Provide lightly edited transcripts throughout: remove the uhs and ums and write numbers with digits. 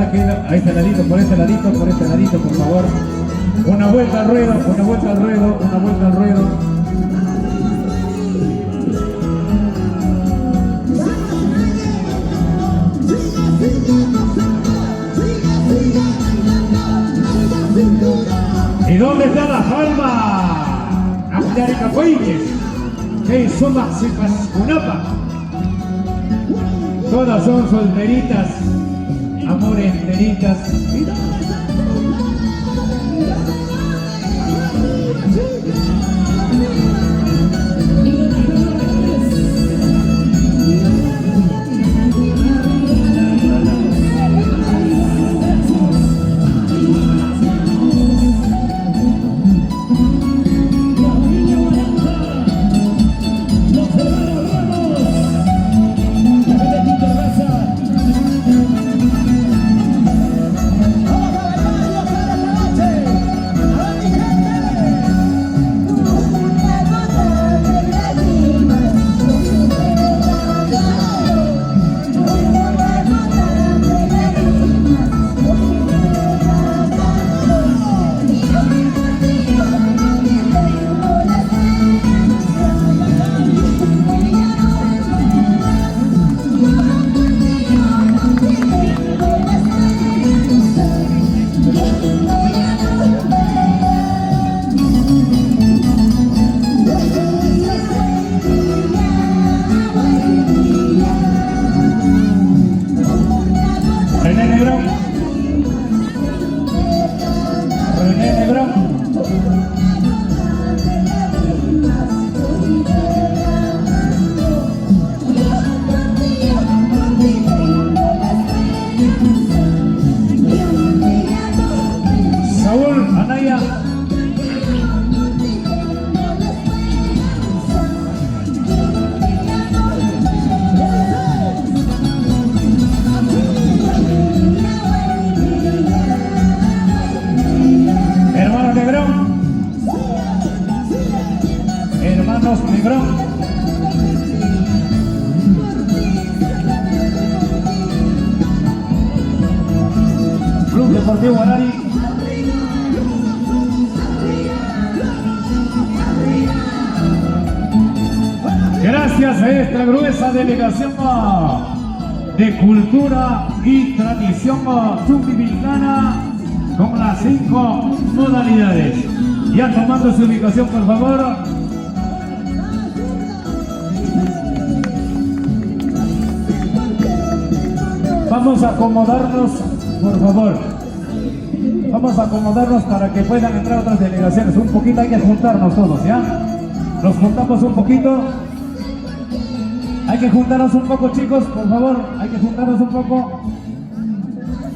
aquí, a este ladito, por este ladito, por favor. Una vuelta al ruedo, una vuelta al ruedo, una vuelta al ruedo. ¿Y dónde está la palma? América Coiques, que somos Unapa. Todas son solteritas, amores enteritas. Club Deportivo Guarani. Gracias a esta gruesa delegación de cultura y tradición sudamericana con las 5 modalidades. Ya tomando su ubicación, por favor. Vamos a acomodarnos, por favor. Vamos a acomodarnos para que puedan entrar otras delegaciones. Un poquito hay que juntarnos todos, ¿ya? Nos juntamos un poquito. Hay que juntarnos un poco, chicos, por favor. Hay que juntarnos un poco.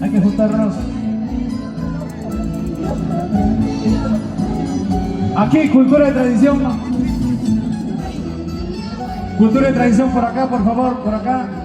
Hay que juntarnos. Aquí, cultura y tradición. Cultura y tradición por acá, por favor, por acá.